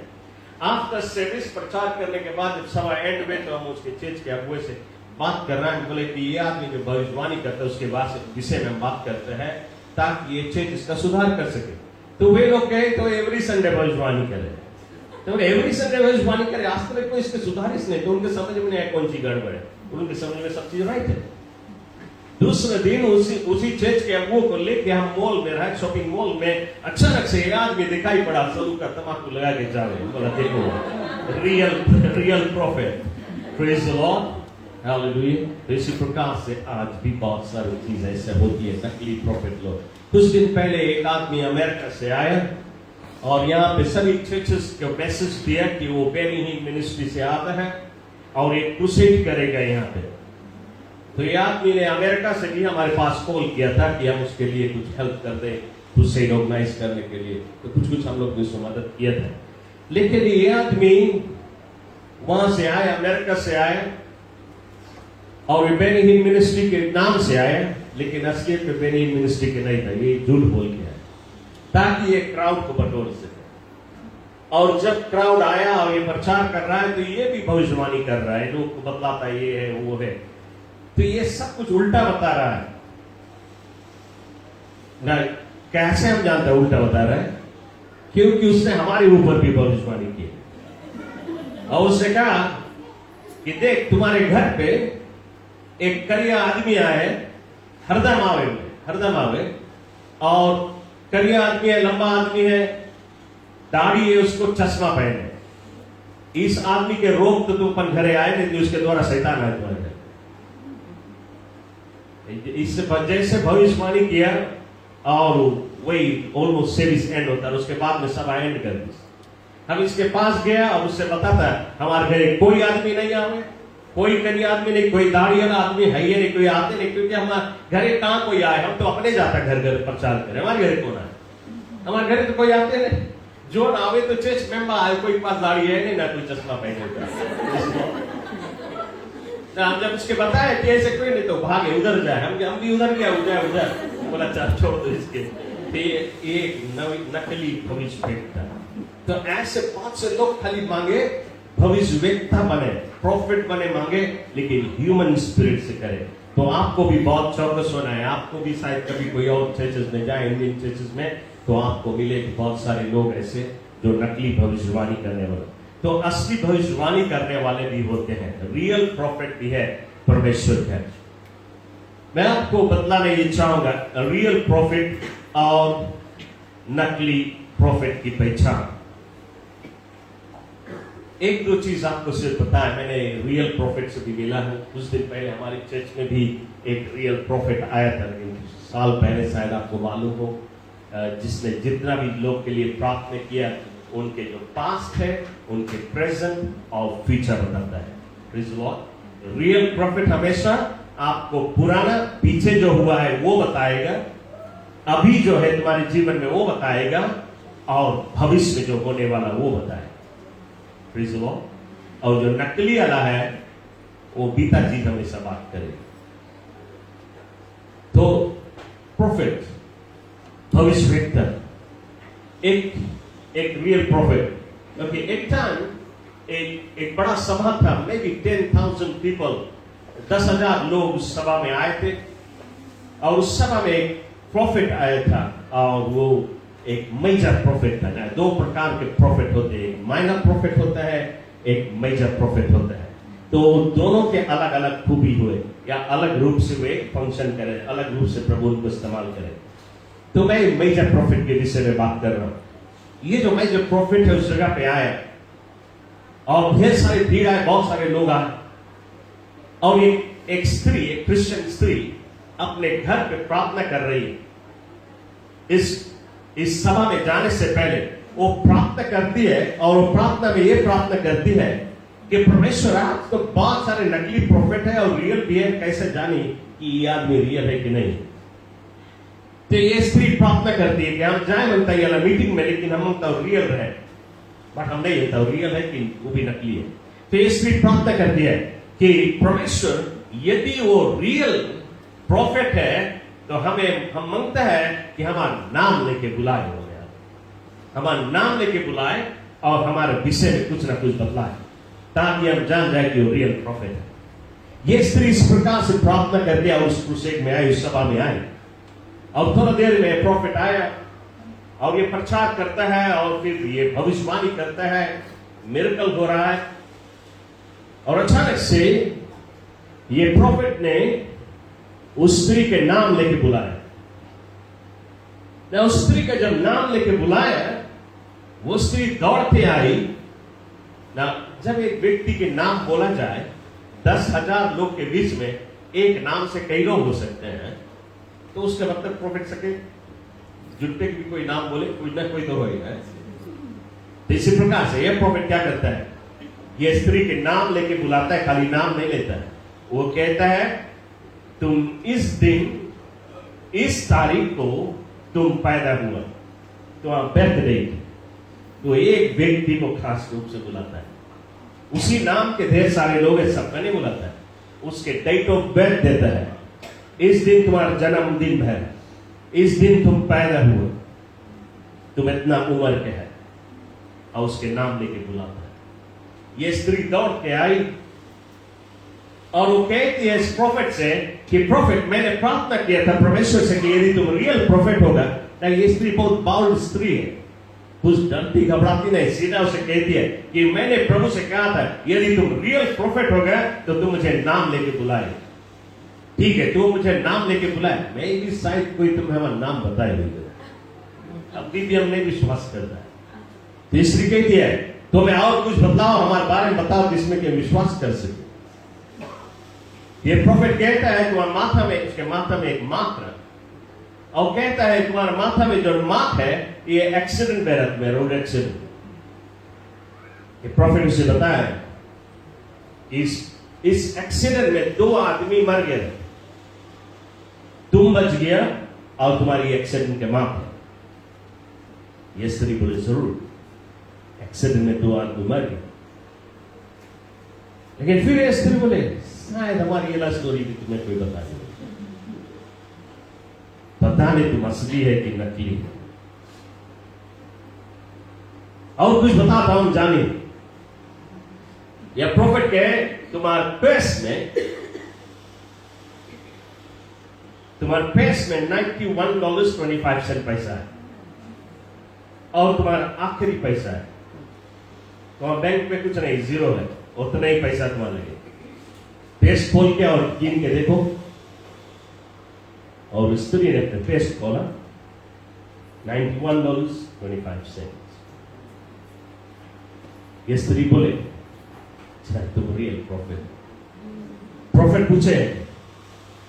आफ्टर सर्विस प्रचार करने के बाद जब सभा एंड में, तो हम उसके चर्च के अगुए से बात कर रहे हैं, बोले कि ये आदमी जो भविष्यवाणी करता है उसके विषय में हम बात करते हैं ताकि ये चर्च इसका सुधार कर सके। तो वे लोग कहे तो एवरी संडे भविष्यवाणी करे, तो एवरी संडे भविष्यवाणी करे, आज तक कोई इसके सुधारिश नहीं, तो उनके समझ में नहीं आया कौन सी गड़बड़ है, उनके समझ में सब चीज राइट है। दूसरे दिन उसी चर्च के अगुओं को लेके हम मॉल में रहे, शॉपिंग मॉल में, अचानक से एक आदमी दिखाई पड़ा, सलू का तमाकू लगा के जा रहे, बोला देखो real profit, praise the Lord, hallelujah. तो इसी प्रकार से आज भी बहुत सारी चीजें ऐसे होती है, नकली प्रॉफिट लोग। कुछ दिन पहले एक आदमी अमेरिका से आया और यहाँ पे सभी चर्चेस को मैसेज दिया कि वो बेनी हिल मिनिस्ट्री से आता है और एक क्रूसेड करेगा यहाँ पे। तो ये आदमी ने अमेरिका से भी हमारे पास कॉल किया था कि हम उसके लिए कुछ हेल्प कर दें, क्रूसेड ऑर्गेनाइज करने के लिए, तो कुछ हम लोग ने उसमें मदद किया था। लेकिन ये आदमी वहां से आया, अमेरिका से आया, और बेनी हिल मिनिस्ट्री के नाम से आया, लेकिन असलियत में बेनी हिल मिनिस्ट्री के नहीं था, ये झूठ बोल के आया ताकि ये क्राउड को बटोर सके। और जब क्राउड आया और ये प्रचार कर रहा है, तो ये भी भविष्यवाणी कर रहा है, लोग को बतलाता है ये है वो है, तो ये सब कुछ उल्टा बता रहा है ना। कैसे हम जानते हैं उल्टा बता रहा है? क्योंकि उसने हमारे ऊपर भी भविष्यवाणी की और उसने कहा कि देख तुम्हारे घर पे एक करिया आदमी आए, हरदम आवे, और करिया आदमी है, लंबा आदमी है, दाढ़ी है, उसको चश्मा पहने, इस आदमी के रोग तो तुम अपन घरे आए नहीं, उसके द्वारा शैतान है तुम्हारे घर। इससे जैसे भविष्यवाणी किया और वही ऑलमोस्ट सर्विस एंड होता है, उसके बाद में सभा एंड कर दी। हम इसके पास गया और उससे बताता हमारे घर कोई आदमी नहीं आवे, कोई करिया आदमी नहीं, कोई दाढ़ी वाला आदमी है ही नहीं, कोई आते नहीं, क्योंकि हमारे घरे कहां कोई आए, हम तो अपने जाता घर घर प्रचार करें, हमारे घरे कौन आए, हमारे घरे तो कोई आते नहीं, जो ना आवे तो चर्च मेंबर आए, कोई पास दाढ़ी है नहीं, ना कोई चश्मा पहने होता। हम जब उसके बताया कि ऐसे कोई नहीं, तो भागे उधर जाए, हम भी उधर गया, उधर बोला चल छोड़ दो इसके, एक नकली भविष्यवेत्ता। तो ऐसे बहुत से लोग खाली मांगे भविष्यवेत्ता बने, प्रॉफिट बने मांगे, लेकिन ह्यूमन स्पिरिट से करे। तो आपको भी बहुत चौकस होना है, आपको भी शायद कभी कोई और चर्चेस में जाए, इंडियन चर्चेस में, तो आपको मिले बहुत सारे लोग ऐसे जो नकली भविष्यवाणी करने वाले। तो असली भविष्यवाणी करने वाले भी होते हैं, रियल प्रॉफिट भी है परमेश्वर का। मैं आपको बतलाने ये चाहूंगा रियल प्रॉफिट और नकली प्रॉफिट की पहचान। एक दो चीज आपको सिर्फ बताया, मैंने रियल प्रॉफिट से भी मिला है। कुछ दिन पहले हमारे चर्च में भी एक रियल प्रॉफिट आया था, साल पहले शायद आपको मालूम हो, जिसने जितना भी लोग के लिए प्रार्थना किया, उनके जो पास्ट है, उनके प्रेजेंट और फ्यूचर बताता है। Praise the Lord. Real profit हमेशा आपको पुराना पीछे जो हुआ है वो बताएगा, अभी जो है तुम्हारे जीवन में वो बताएगा, और भविष्य में जो होने वाला वो बताएगा। Praise the Lord. और जो नकली वाला है वो बीता चीज हमेशा बात करेगा। तो प्रॉफिट, भविष्यवेत्ता, एक रियल प्रॉफिट। क्योंकि एक टाइम एक बड़ा सभा था, मे बी 10,000 पीपल, 10,000 लोग उस सभा में आए थे, और उस सभा में एक प्रॉफिट आया था, और वो एक मेजर प्रॉफिट था। ना, दो प्रकार के प्रॉफिट होते हैं, एक माइनर प्रॉफिट होता है, एक मेजर प्रॉफिट होता है। तो दोनों के अलग अलग खूबी हुए, या अलग रूप से वे फंक्शन करें, अलग रूप से प्रभु उनको इस्तेमाल करें। तो मैं मेजर प्रॉफिट के विषय में बात कर रहा हूं। ये जो मेजर प्रॉफिट है उस जगह पे आया, और ढेर सारी भीड़ आए, बहुत सारे लोग आए, और एक स्त्री, एक क्रिश्चियन स्त्री अपने घर पे प्रार्थना कर रही है। इस सभा में जाने से पहले वो प्रार्थना करती है, और वो प्रार्थना में ये प्रार्थना करती है कि परमेश्वर, आज तो बहुत सारे नकली प्रॉफिट है और रियल भी है, कैसे जानी कि ये आदमी रियल है कि नहीं। तो ये स्त्री प्रार्थना करती है कि हम जाए मनता याला मीटिंग में, लेकिन हम तो रियल रहे, बट हम नहीं होता रियल है कि वो भी नकली है। तो ये स्त्री प्रार्थना करती है कि परमेश्वर यदि वो रियल प्रॉफिट है तो हम मांगते हैं कि हमारा नाम लेके बुलाए, हो गया हमारा नाम लेके बुलाए और हमारे विषय में कुछ ना कुछ बतलाए, ताकि हम जान जाए कि वो रियल प्रॉफिट है। ये स्त्री इस प्रकार से प्रार्थना कर दिया, उस क्रूसेड में आई, उस सभा में आई, और थोड़ा देर में प्रॉफिट आया और ये प्रचार करता है और फिर ये भविष्यवाणी करता है, मिरेकल हो रहा है। और अचानक से ये प्रॉफिट ने उस स्त्री के नाम लेके बुलाया। ना उस स्त्री का जब नाम लेके बुलाया, वो स्त्री दौड़ते आई ना। जब एक व्यक्ति के नाम बोला जाए, 10,000 लोग के बीच में एक नाम से कई लोग हो सकते हैं, तो उसके मतलब प्रॉफिट सके जुट्टे भी कोई नाम बोले, कोई ना कोई तो होगा। तो इसी प्रकार से यह प्रॉफिट क्या करता है, यह स्त्री के नाम लेके बुलाता है, खाली नाम नहीं लेता है। वो कहता है तुम इस दिन इस तारीख को तुम पैदा हुआ, तो बर्थ डेट, तो एक व्यक्ति को खास रूप से बुलाता है। उसी नाम के ढेर सारे लोग हैं, सबका नहीं बुलाता है, उसके डेट ऑफ बर्थ देता है। इस दिन तुम्हारा जन्मदिन है, इस दिन तुम पैदा हुए, तुम इतना उम्र के है, और उसके नाम लेके बुलाता है। ये स्त्री दौड़ के आई और वो कहती है इस प्रॉफिट से कि प्रॉफिट, मैंने प्रार्थना किया था परमेश्वर से कि यदि तुम रियल प्रॉफिट होगा। ये स्त्री बहुत बाउल स्त्री है, कुछ डरती घबराती नहीं, सीधा उसे कहती है कि मैंने प्रभु से कहा था यदि तुम रियल प्रॉफिट हो गया तो तुम मुझे नाम लेके बुलाए। ठीक है, तो मुझे नाम लेके बुलाए, मैं भी शायद कोई तुम्हें हमारा नाम बताए नहीं, अभी भी हम नहीं विश्वास करता है। तीसरी कहती है तो मैं और कुछ बतलाओ, हमारे बारे में बताओ जिसमें कि विश्वास कर सके। ये प्रॉफिट कहता है तुम्हारे माथा में, उसके माथा में एक मात्र, और कहता है तुम्हारे माथा में जो माथ है ये एक्सीडेंट में, रोड एक्सीडेंट। ये प्रॉफिट उसे बताया इस एक्सीडेंट में 2 आदमी मर गए, तुम बच गया और तुम्हारी एक्सीडेंट के मां है। ये स्त्री बोले जरूर, एक्सीडेंट में 2 आदमी मर गए। लेकिन फिर ये स्त्री बोले शायद हमारी ये स्टोरी भी तुम्हें कोई बता दे, पता नहीं तुम असली है कि नकली है, और कुछ बताता हूं जानिए। यह प्रॉफिट के तुम्हारे पेस में $91.25 पैसा है, और तुम्हारा आखिरी पैसा है, तुम्हारे बैंक में कुछ नहीं, जीरो है, उतना ही पैसा तुम्हारे लगे। पेस्ट खोल के और गिन के देखो, और स्त्री ने अपने पेस्ट खोला, $91.25। ये स्त्री बोले तुम रियल प्रॉफिट पूछे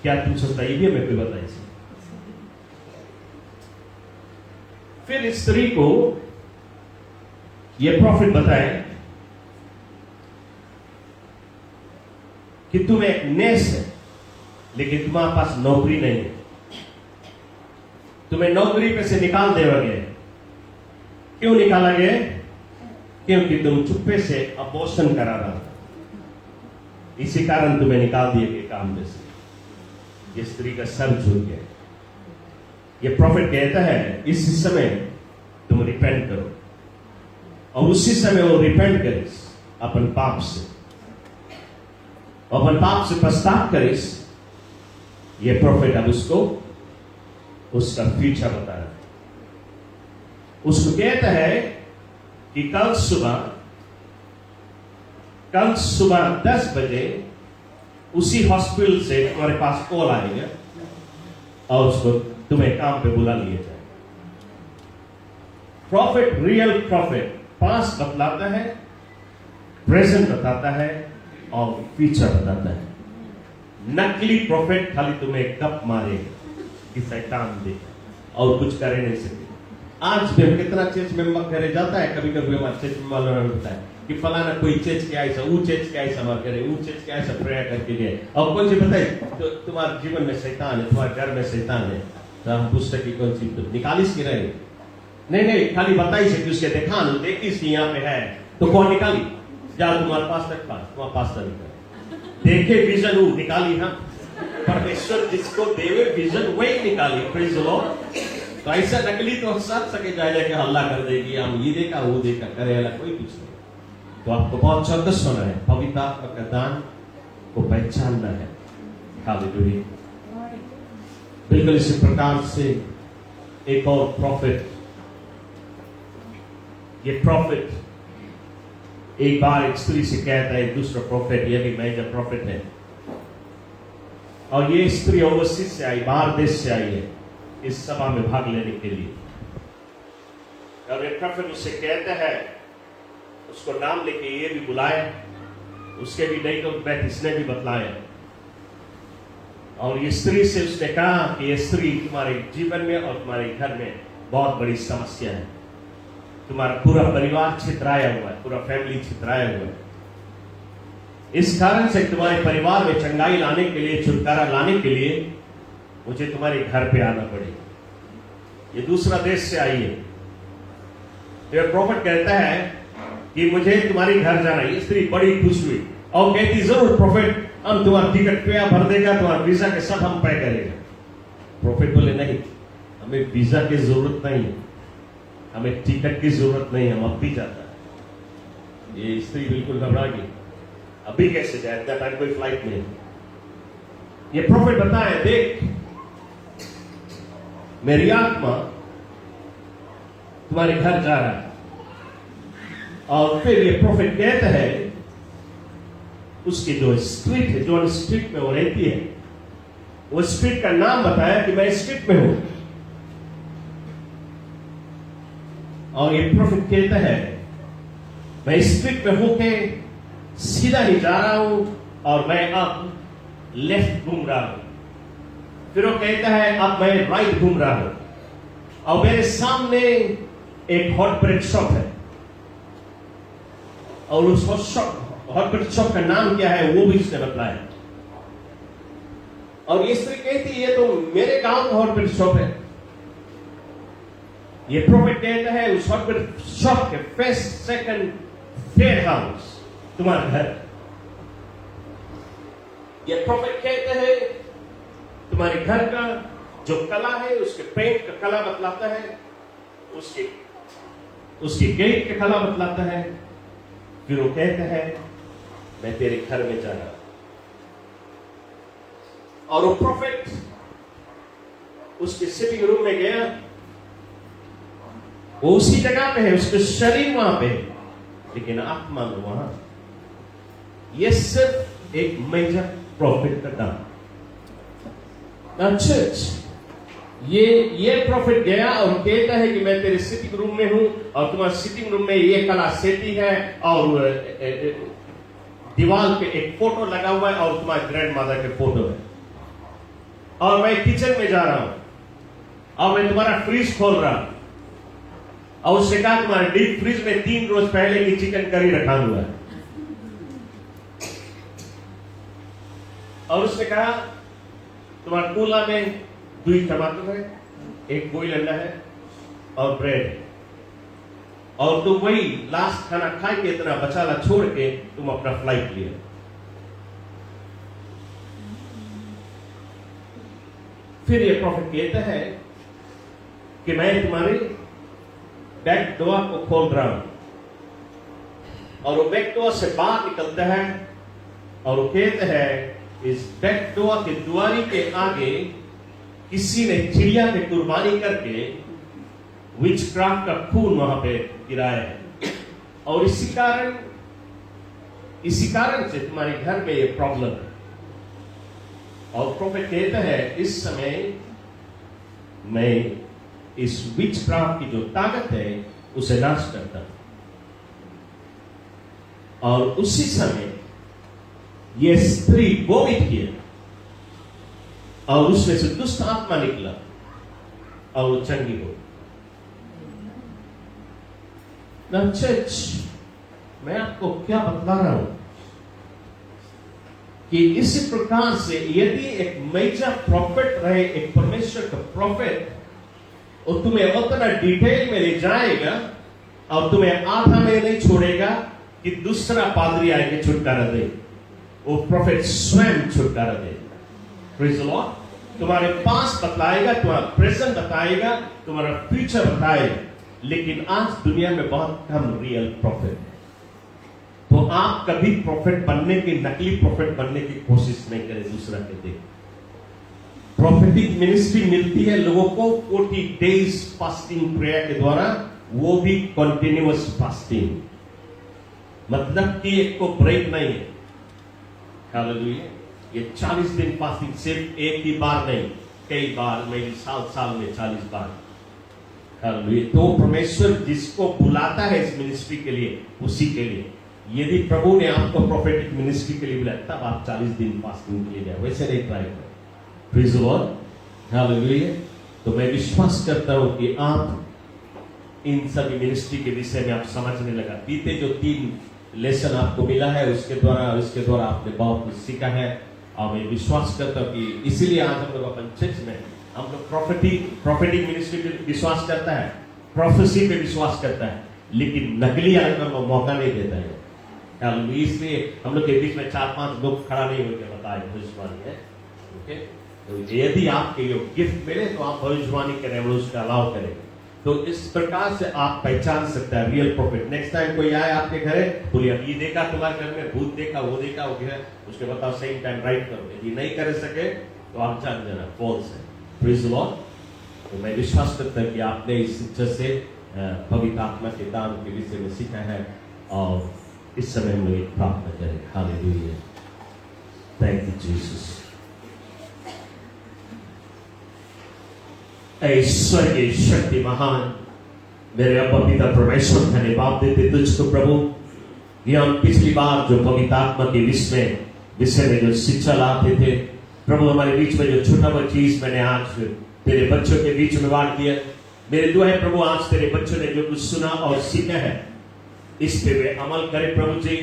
क्या तुम सोचता ये भी हमें कोई बताइए। फिर इस स्त्री को ये प्रॉफिट बताए कि तुम एक नेस है, लेकिन तुम्हारे पास नौकरी नहीं है, तुम्हें नौकरी पे से निकाल देंगे। क्यों निकाला गया? क्योंकि तुम चुप्पे से अबॉर्शन करा रहा था, इसी कारण तुम्हें निकाल दिए गए काम में से। ये स्त्री का सर झुक गया। ये प्रॉफिट कहता है इस समय तुम रिपेंट करो, और उसी समय वो रिपेंट करिस अपन पाप से, अपन पाप से पश्चाताप करिस। ये प्रॉफिट अब उसको उसका फ्यूचर बता रहा है। उसको कहता है कि कल सुबह 10 बजे उसी हॉस्पिटल से तुम्हारे पास कॉल आएगा और उसको तुम्हें काम पे बुला लिया जाए। प्रॉफिट, रियल प्रॉफिट पास्ट बतलाता है, प्रेजेंट बताता है और फ्यूचर बताता है। नकली प्रॉफिट खाली तुम्हें कप मारेगा कि शैतान दे और कुछ करे नहीं सके। आज भी हम कितना चर्च मेंबर करे जाता है, कभी कभी हमारे चर्च में वालों ने बताया कि फलाना कोई चर्च के ऐसा, वो चर्च के ऐसा मत करे, वो चर्च के ऐसा प्रेयर करके गए। और कौन सी बताए तो तुम्हारे जीवन में शैतान है, तुम्हारे घर में शैतान है, तो हम पुस्तक की कौन सी तो निकालिस की रहे? नहीं, खाली बताई से कि उसके देखा न देखिस कि यहाँ पे है, तो कौन निकाली? जाओ तुम्हारे पास तक पास, तुम्हारा पास निकाल देखे विजन वो निकाली। हाँ, परमेश्वर जिसको देवे विजन वही निकाली। Praise the Lord. तो ऐसा नकली तो सब सके जाए कि हल्ला कर देगी, हम ये देखा वो देखा करे, अलग कोई कुछ नहीं। तो आपको बहुत चौकस होना है, पवित्र आत्मा का दान को पहचानना है। हालेलुया। बिल्कुल इसी प्रकार से एक और प्रॉफिट, ये प्रॉफिट एक बार एक स्त्री से कहता है, दूसरा प्रॉफिट, ये भी मेजर प्रॉफिट है। और ये स्त्री ओवरसीज से आई, बाहर देश से आई है इस सभा में भाग लेने के लिए। और ये प्रॉफिट उससे कहता है, उसको नाम लेके ये भी बुलाया, उसके भी नहीं तो बैठ इसने भी बतलाया। और ये स्त्री से उसने कहा कि ये स्त्री तुम्हारे जीवन में और तुम्हारे घर में बहुत बड़ी समस्या है। तुम्हारा पूरा परिवार छितराया हुआ है, पूरा फैमिली छितराया हुआ है। इस कारण से तुम्हारे परिवार में चंगाई लाने के लिए, छुटकारा लाने के लिए मुझे तुम्हारे घर पे आना पड़ेगा। ये दूसरा देश से आई है। तो प्रॉफिट कहता है कि मुझे तुम्हारे घर जाना है। ये स्त्री बड़ी खुश हुई और कहती, जरूर प्रॉफिट, हम तुम्हारा टिकट पे भर देगा, तुम्हारा वीजा के सब हम पे करेगा। प्रॉफिट बोले, नहीं, हमें वीजा की जरूरत नहीं, हमें टिकट की जरूरत नहीं, हम अब भी जाता है। ये स्त्री बिल्कुल घबरा गई, अभी कैसे जाए, इतना टाइम कोई फ्लाइट नहीं। ये प्रॉफिट बताया, देख मेरी आत्मा तुम्हारे घर जा रहा है। और फिर ये प्रॉफिट कहता है, उसकी जो स्ट्रीट है, जो स्ट्रीट में वो रहती है, वो स्ट्रीट का नाम बताया कि मैं स्ट्रीट में हूं। और ये प्रॉफिट कहता है, मैं स्ट्रीट में होके सीधा ही जा रहा हूं और मैं अब लेफ्ट घूम रहा हूं। फिर वो कहता है, अब मैं राइट घूम रहा हूं और मेरे सामने एक हॉट ब्रेड शॉप है। और उस हॉट ब्रेड शॉप का नाम क्या है वो भी उसने बताया। और ये स्त्री कहती, ये तो मेरे गांव का हॉट ब्रेड शॉप है। ये प्रॉफिट कहता है, उस हॉट ब्रेड शॉप के फर्स्ट, सेकंड, थर्ड हाउस तुम्हारा घर। ये प्रॉफिट कहते हैं, तुम्हारे घर का जो कला है, उसके पेंट का कला बतलाता है, उसके गेट का कला बतलाता है। फिर वो कहता है, मैं तेरे घर में जा रहा हूं। और वो प्रॉफिट उसके सिटिंग रूम में गया। वो उसी जगह पे है, उसके शरीर वहां पे, लेकिन आत्मा में वहां। ये सिर्फ एक मेजर प्रॉफिट का काम। चर्च, ये प्रॉफिट गया और कहता है कि मैं तेरे सिटिंग रूम में हूं और तुम्हारे सिटिंग रूम में ये कला सेटी है और दीवार पे एक फोटो लगा हुआ है और तुम्हारे ग्रैंड मदर के फोटो है। और मैं किचन में जा रहा हूं और मैं तुम्हारा फ्रीज खोल रहा हूं और उससे कहा, तुम्हारे डीप फ्रीज में 3 रोज पहले की चिकन करी रखा हुआ है। और उसने कहा, तुम्हारे कूला में 2 टमाटर है, 1 बॉइल अंडा है और ब्रेड है। और तुम वही लास्ट खाना खा के इतना बचाला छोड़ के तुम अपना फ्लाइट लिया। फिर ये प्रॉफिट कहता है कि मैं तुम्हारे बैक डोर को खोल रहा हूं। और वो बैक डोर से बाहर निकलता है और वो कहता है, इस बैक डोर के द्वारी के आगे किसी ने चिड़िया की कुर्बानी करके विचक्राफ्ट का खून वहां पे गिराया है। और इसी कारण से तुम्हारे घर में ये प्रॉब्लम है। और प्रॉफिट कहता है, इस समय मैं इस विचक्राफ्ट की जो ताकत है उसे नाश करता हूं। और उसी समय ये स्त्री वोमिट किया और उसमें से दुष्ट आत्मा निकला और वो चंगी हो। Now church, मैं आपको क्या बतला रहा हूं कि इसी प्रकार से यदि एक मेजर प्रॉफिट रहे, एक परमेश्वर का प्रॉफिट, और तुम्हें उतना डिटेल में ले जाएगा और तुम्हें आधा में नहीं छोड़ेगा कि दूसरा पादरी आएंगे छुटकारा दे, वो प्रॉफिट स्वयं छुटकारा दे। Praise the Lord. तुम्हारे पास बताएगा, तुम्हारा प्रेजेंट बताएगा, तुम्हारा फ्यूचर बताएगा, लेकिन आज दुनिया में बहुत कम रियल प्रॉफिट है। तो आप कभी प्रॉफिट बनने की, नकली प्रॉफिट बनने की कोशिश नहीं करें दूसरा के देख। प्रॉफिटिक मिनिस्ट्री मिलती है लोगों को 40 डेज फास्टिंग प्रेयर के द्वारा, वो भी कंटिन्यूअस फास्टिंग, मतलब कि एक को ब्रेक नहीं है। हालेलुया। ये 40 दिन फास्टिंग सिर्फ एक ही बार नहीं, कई बार, मेरी साल में 40 बार। हालेलुया। तो परमेश्वर जिसको बुलाता है इस मिनिस्ट्री के लिए, उसी के लिए, यदि प्रभु ने आपको प्रोफेटिक मिनिस्ट्री के लिए बुलाया, तब आप 40 दिन फास्टिंग के लिए जाए, वैसे नहीं ट्राई करें। Praise the Lord. हालेलुया। तो मैं विश्वास करता हूं कि आप इन सभी मिनिस्ट्री के विषय में आप समझने लगा। बीते जो 3 लेसन आपको मिला है, उसके द्वारा आपने बहुत कुछ सीखा है, और मैं विश्वास करता हूं कि इसीलिए आज हम लोग अपन चर्च में हम लोग प्रोफेटिक मिनिस्ट्री पे विश्वास करता है, प्रोफेसी पे विश्वास करता है, लेकिन नकली आने का मौका नहीं देता है। इसलिए हम लोग के बीच में 4-5 लोग खड़ा नहीं होकर बताए भविष्यवाणी है। ओके, तो यदि आपके ये गिफ्ट मिले तो आप भविष्यवाणी करें और उसका अलाउ करें। तो इस प्रकार से आप पहचान सकते हैं रियल प्रॉफिट। नेक्स्ट टाइम कोई आए आपके घर, बोलिए ये देखा तुम्हारे घर में, भूत देखा, वो देखा, वो है, उसके बताओ सेम टाइम राइट करो। यदि नहीं कर सके तो आप जान देना फॉल्स है। Praise the Lord. तो मैं विश्वास करता हूं कि आपने इस शिक्षा से पवित्र आत्मा के दान के विषय में सीखा है, और इस समय हम लोग प्रार्थना करें। हालेलुया। Thank you Jesus. ऐश्वर्य शक्ति महान मेरे अब पिता परमेश्वर, धन्यवाद देते तुझको प्रभु। ये हम पिछली बार जो पवित्र आत्मा के विषय में जो शिक्षा लाते थे प्रभु, हमारे बीच में जो छोटा सा चीज मैंने आज तेरे बच्चों के बीच में बांट दिया। मेरे दुआ है प्रभु, आज तेरे बच्चों ने जो कुछ सुना और सीखा है, इस पे वे अमल करें प्रभु जी।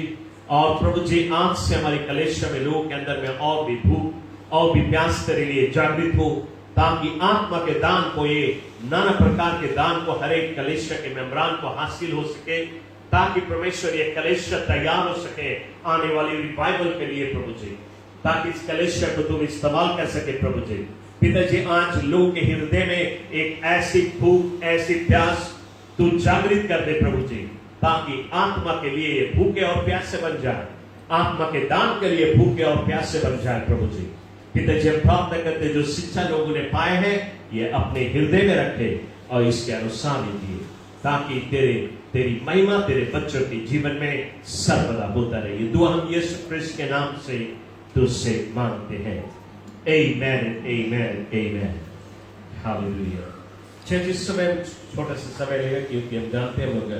और प्रभु जी, आज से हमारे कलेशा में, लोगों के अंदर में और भी भूख और भी प्यास तेरे लिए जागृत हो, ताकि आत्मा के दान को, ये नाना प्रकार के दान को हर एक कलेशा के मेंबरान को हासिल हो सके, ताकि परमेश्वर ये कलेशा तैयार हो सके आने वाली रिवाइवल के लिए प्रभु जी, ताकि इस कलेशा को तुम इस्तेमाल कर सके प्रभु जी। पिताजी, आज लोगों के हृदय में एक ऐसी भूख, ऐसी प्यास तू जागृत कर दे प्रभु जी, ताकि आत्मा के लिए भूखे और प्यासे बन जाए, आत्मा के दान के लिए भूखे और प्यासे बन जाए प्रभु जी। पिताजी, हम प्रार्थना करते जो शिक्षा लोगों ने पाए हैं, ये अपने हृदय में रखे और इसके अनुसार ही दिए, ताकि तेरी महिमा तेरे बच्चों के जीवन में सर्वदा होता रहे। ये दुआ हम यीशु क्रिस्त के नाम से तुझसे मांगते हैं। Amen, amen, amen. Hallelujah. चलिए इस समय छोटा सा समय लेगा, क्योंकि हम जानते हैं हम लोग